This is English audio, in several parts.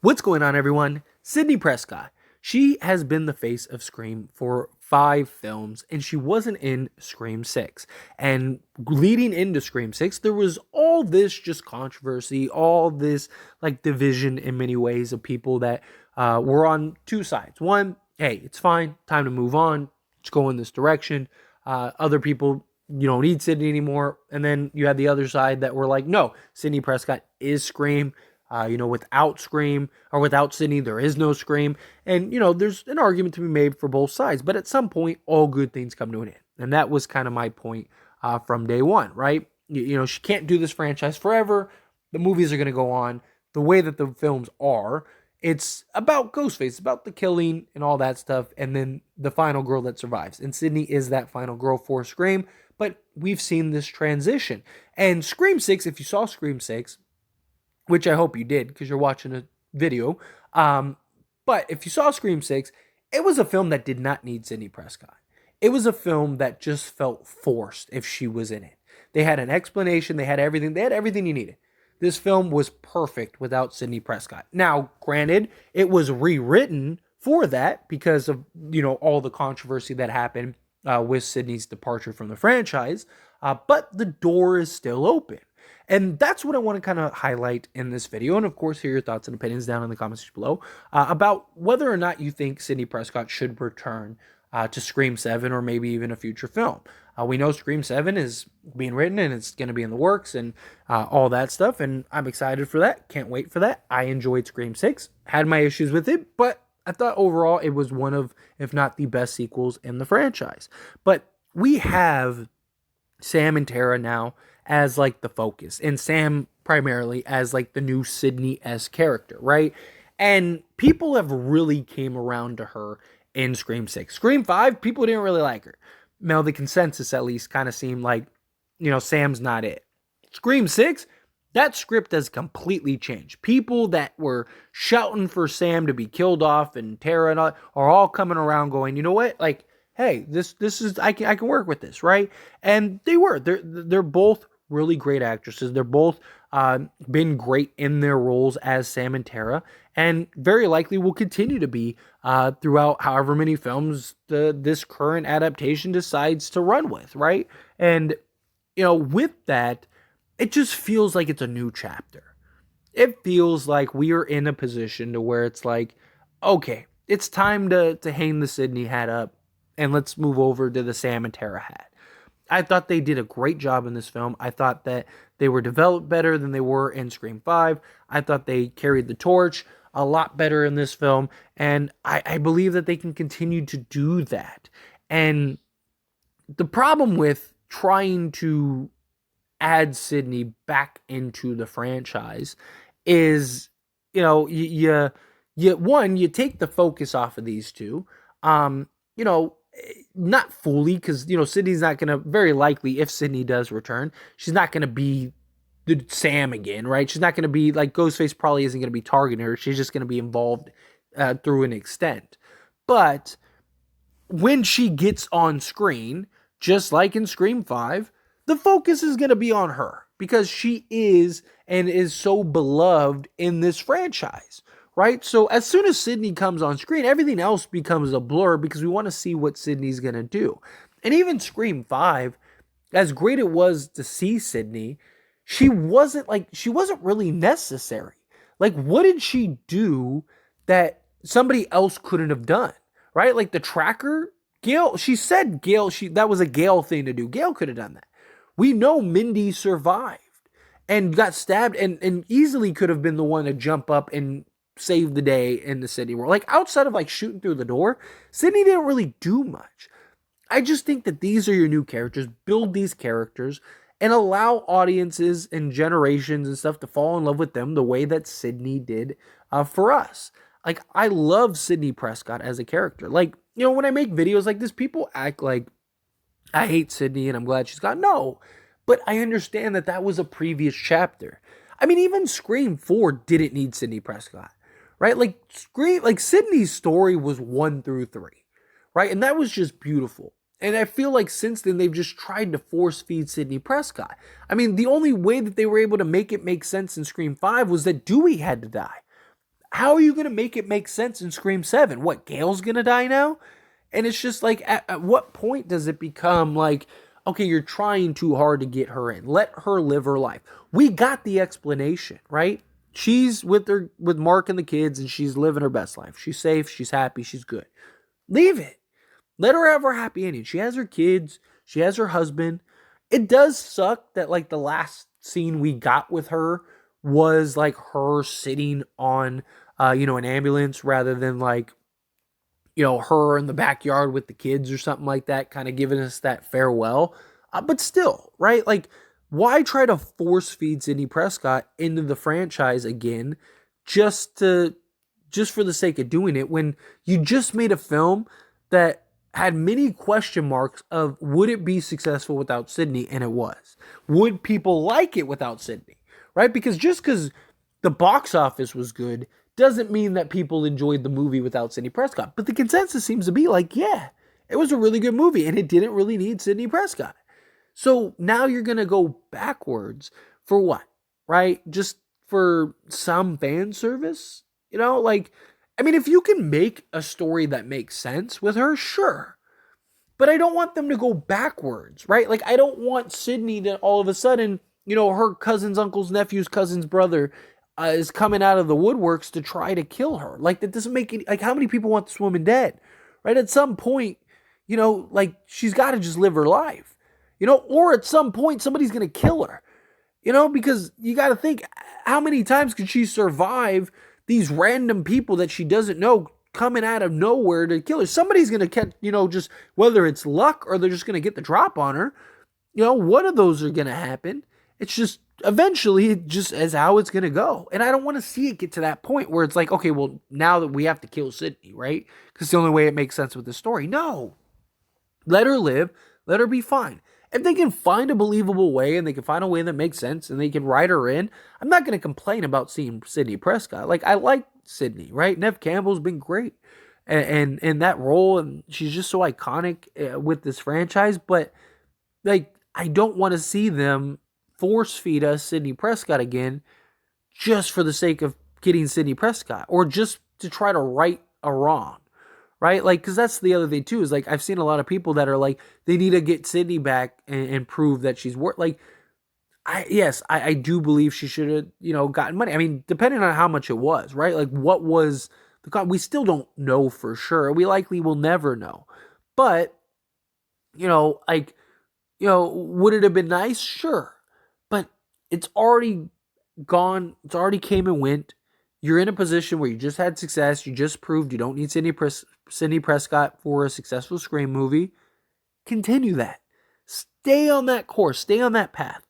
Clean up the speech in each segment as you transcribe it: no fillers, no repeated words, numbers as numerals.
What's going on, everyone? Sidney Prescott. She has been the face of Scream for 5 films, and she wasn't in Scream 6. And leading into Scream 6, there was all this just controversy, all this like division in many ways of people that were on two sides. One, hey, it's fine, time to move on, let's go in this direction. Other people, you don't need Sidney anymore. And then you had the other side that were like, no, Sidney Prescott is Scream. Without Scream or without Sidney, there is no Scream. And, there's an argument to be made for both sides. But at some point, all good things come to an end. And that was kind of my point from day one, right? She can't do this franchise forever. The movies are going to go on the way that the films are. It's about Ghostface, about the killing and all that stuff. And then the final girl that survives. And Sidney is that final girl for Scream. But we've seen this transition. And Scream 6, if you saw Scream 6, which I hope you did because you're watching a video. But if you saw Scream 6, it was a film that did not need Sidney Prescott. It was a film that just felt forced if she was in it. They had an explanation, they had everything you needed. This film was perfect without Sidney Prescott. Now, granted, it was rewritten for that because of, all the controversy that happened with Sidney's departure from the franchise. But the door is still open. And that's what I want to kind of highlight in this video. And of course, hear your thoughts and opinions down in the comments below about whether or not you think Sidney Prescott should return to Scream 7 or maybe even a future film. We know Scream 7 is being written and it's going to be in the works and all that stuff. And I'm excited for that. Can't wait for that. I enjoyed Scream 6. Had my issues with it, but I thought overall it was one of, if not the best sequels in the franchise. But we have Sam and Tara now as like the focus, and Sam primarily as like the new Sidney-esque character, right? And people have really came around to her in Scream 6. Scream 5, people didn't really like her. Now, the consensus at least kind of seemed like, Sam's not it. Scream 6, that script has completely changed. People that were shouting for Sam to be killed off and Tara and all, are all coming around going, you know what? Like, hey, this is I can work with this, right? And they were. They're both really great actresses. They're both been great in their roles as Sam and Tara, and very likely will continue to be throughout however many films this current adaptation decides to run with, right? And, with that, it just feels like it's a new chapter. It feels like we are in a position to where it's like, okay, it's time to hang the Sidney hat up and let's move over to the Sam and Tara hat. I thought they did a great job in this film. I thought that they were developed better than they were in Scream 5. I thought they carried the torch a lot better in this film. And I believe that they can continue to do that. And the problem with trying to add Sidney back into the franchise is, you take the focus off of these two. Not fully, because Sidney's not gonna, very likely, if Sidney does return, she's not gonna be the Sam again, right? She's not gonna be like Ghostface. Probably isn't gonna be targeting her. She's just gonna be involved through an extent. But when she gets on screen, just like in Scream 5, the focus is gonna be on her because she is and is so beloved in this franchise. Right? So as soon as Sidney comes on screen, everything else becomes a blur because we want to see what Sidney's going to do. And even Scream 5, as great it was to see Sidney, she wasn't really necessary. Like, what did she do that somebody else couldn't have done? Right? Like the tracker, Gail, she said Gail, that was a Gail thing to do. Gail could have done that. We know Mindy survived and got stabbed and easily could have been the one to jump up and save the day in the Sidney world. Like, outside of like shooting through the door, Sidney didn't really do much. I just think that these are your new characters. Build these characters and allow audiences and generations and stuff to fall in love with them the way that Sidney did for us. Like, I love Sidney Prescott as a character. Like, when I make videos like this, people act like I hate Sidney and I'm glad she's gone. No, but I understand that that was a previous chapter. I mean, even Scream 4 didn't need Sidney Prescott. Right? Like Sidney's story was 1 through 3, right? And that was just beautiful. And I feel like since then, they've just tried to force feed Sidney Prescott. I mean, the only way that they were able to make it make sense in Scream 5 was that Dewey had to die. how are you going to make it make sense in Scream 7? What, Gail's going to die now? And it's just like, at what point does it become like, okay, you're trying too hard to get her in. Let her live her life. We got the explanation, right? She's with Mark and the kids, and she's living her best life. She's safe, she's happy, she's good. Leave it. Let her have her happy ending. She has her kids, she has her husband. It does suck that like the last scene we got with her was like her sitting on an ambulance rather than like her in the backyard with the kids or something like that, kind of giving us that farewell. But still, right? Like, why try to force feed Sidney Prescott into the franchise again just for the sake of doing it when you just made a film that had many question marks of would it be successful without Sidney? And it was. Would people like it without Sidney? Right? Because just because the box office was good doesn't mean that people enjoyed the movie without Sidney Prescott. But the consensus seems to be like, yeah, it was a really good movie and it didn't really need Sidney Prescott. So now you're going to go backwards for what? Right? Just for some fan service? If you can make a story that makes sense with her, sure. But I don't want them to go backwards, right? Like, I don't want Sidney to all of a sudden, her cousin's uncle's nephew's cousin's brother is coming out of the woodworks to try to kill her. Like, that doesn't make any, like, how many people want this woman dead? Right? At some point, she's got to just live her life, or at some point somebody's going to kill her, because you got to think, how many times could she survive these random people that she doesn't know coming out of nowhere to kill her? Somebody's going to catch, just whether it's luck or they're just going to get the drop on her. One of those are going to happen. It's just eventually it just is how it's going to go. And I don't want to see it get to that point where it's like, okay, well, now that we have to kill Sidney, right? Because it's the only way it makes sense with the story. No. Let her live. Let her be fine. If they can find a believable way and they can find a way that makes sense and they can write her in, I'm not going to complain about seeing Sidney Prescott. Like, I like Sidney, right? Neve Campbell's been great and that role, and she's just so iconic with this franchise. But, like, I don't want to see them force feed us Sidney Prescott again just for the sake of getting Sidney Prescott or just to try to right a wrong. Right? Like, because that's the other thing too, is like, I've seen a lot of people that are like, they need to get Sidney back and prove that she's worth, like, I do believe she should have, gotten money. I mean, depending on how much it was, right? Like, what was the cost? We still don't know for sure. We likely will never know. But, would it have been nice? Sure. But it's already gone. It's already came and went. You're in a position where you just had success. You just proved you don't need Sidney Prescott for a successful Scream movie. Continue that. Stay on that course. Stay on that path.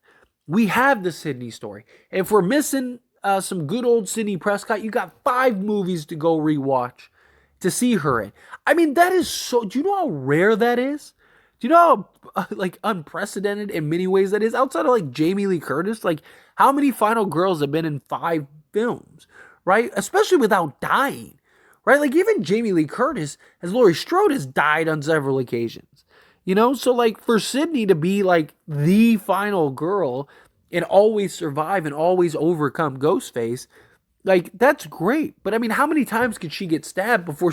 We have the Sidney story. And if we're missing some good old Sidney Prescott, you got 5 movies to go rewatch to see her in. I mean, that is so... Do you know how rare that is? Do you know how unprecedented in many ways that is? Outside of like Jamie Lee Curtis, like how many final girls have been in 5 films? Right? Especially without dying, right? Like even Jamie Lee Curtis as Laurie Strode has died on several occasions, So like for Sidney to be like the final girl and always survive and always overcome Ghostface, like that's great. But I mean, how many times could she get stabbed before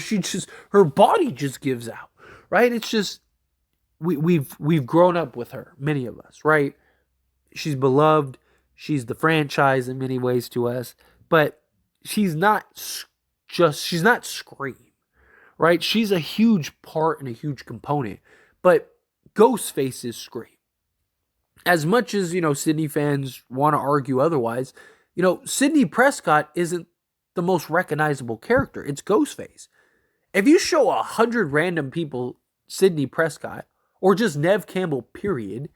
her body just gives out, right? It's just, we've grown up with her, many of us, right? She's beloved. She's the franchise in many ways to us, but she's not Scream, right? She's a huge part and a huge component, but Ghostface is Scream. As much as, Sidney fans want to argue otherwise, Sidney Prescott isn't the most recognizable character. It's Ghostface. If you show 100 random people Sidney Prescott, or just Neve Campbell, period,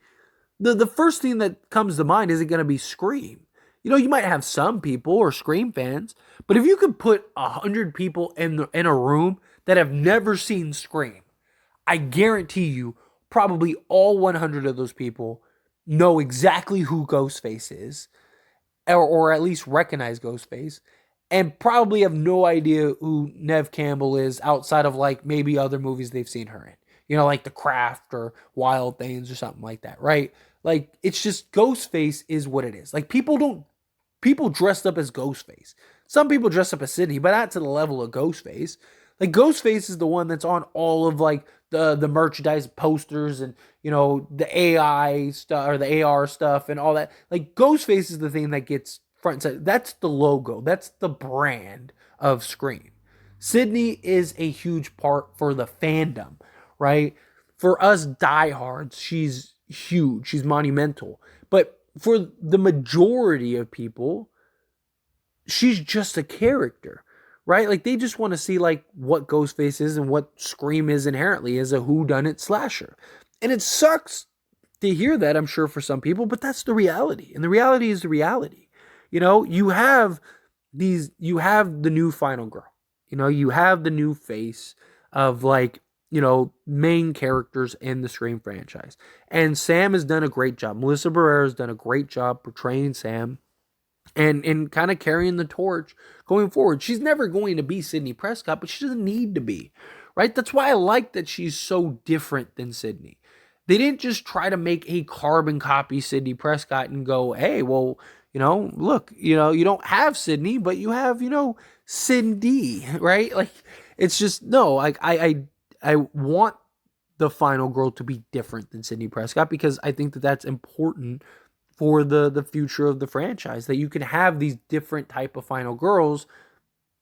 the first thing that comes to mind isn't going to be Scream. You might have some people or Scream fans, but if you could put 100 people in a room that have never seen Scream, I guarantee you probably all 100 of those people know exactly who Ghostface is, or at least recognize Ghostface, and probably have no idea who Neve Campbell is outside of like maybe other movies they've seen her in. Like The Craft or Wild Things or something like that, right? Like, it's just Ghostface is what it is. Like, people dressed up as Ghostface. Some people dress up as Sidney, but not to the level of Ghostface. Like Ghostface is the one that's on all of like the merchandise posters and the AI stuff or the AR stuff and all that. Like Ghostface is the thing that gets front and center. That's the logo. That's the brand of Scream. Sidney is a huge part for the fandom, right? For us diehards, she's huge. She's monumental. But for the majority of people, she's just a character, right? Like they just want to see like what Ghostface is and what Scream is inherently as a whodunit slasher. And it sucks to hear that, I'm sure, for some people, but that's the reality. And the reality is the reality. You have the new final girl. You have the new face of like, main characters in the Scream franchise. And Sam has done a great job. Melissa Barrera has done a great job portraying Sam and kind of carrying the torch going forward. She's never going to be Sidney Prescott, but she doesn't need to be, right? That's why I like that she's so different than Sidney. They didn't just try to make a carbon copy Sidney Prescott and go, hey, well, look, you don't have Sidney, but you have, Cindy, right? Like, it's just, no, like, I want the final girl to be different than Sidney Prescott because I think that that's important for the future of the franchise, that you can have these different type of final girls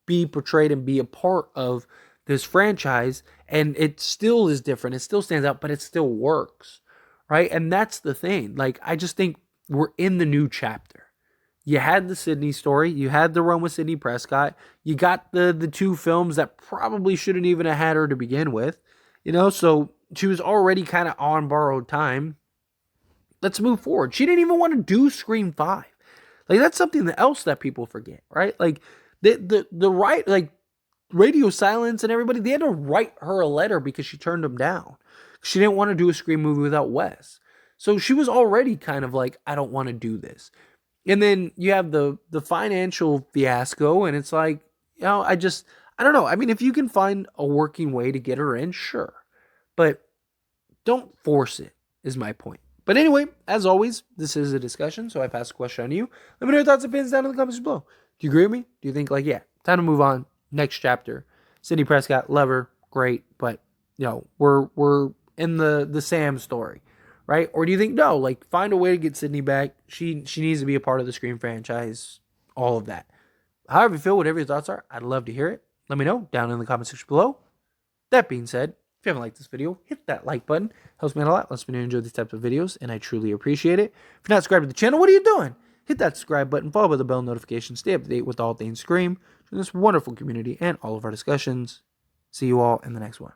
be portrayed and be a part of this franchise, and it still is different. It still stands out, but it still works, right? And that's the thing. Like, I just think we're in the new chapter. You had the Sidney story. You had the run with Sidney Prescott. You got the two films that probably shouldn't even have had her to begin with, so she was already kind of on borrowed time. Let's move forward. She didn't even want to do Scream 5. Like, that's something else that people forget, right? Like, the right, like, Radio Silence and everybody, they had to write her a letter because she turned them down. She didn't want to do a Scream movie without Wes. So she was already kind of like, I don't want to do this. And then you have the financial fiasco, and it's like, I don't know. I mean, if you can find a working way to get her in, sure. But don't force it, is my point. But anyway, as always, this is a discussion, so I pass the question on to you. Let me know your thoughts and opinions down in the comments below. Do you agree with me? Do you think, like, yeah, time to move on? Next chapter. Sidney Prescott, love her, great, but, we're in the Sam story, right? Or do you think, no, like, find a way to get Sidney back. She needs to be a part of the Scream franchise, all of that. However you feel, whatever your thoughts are, I'd love to hear it. Let me know down in the comment section below. That being said, if you haven't liked this video, hit that like button. Helps me out a lot. Lets me know you enjoy these types of videos, and I truly appreciate it. If you're not subscribed to the channel, what are you doing? Hit that subscribe button, follow by the bell notification, stay up to date with all things Scream, in this wonderful community, and all of our discussions. See you all in the next one.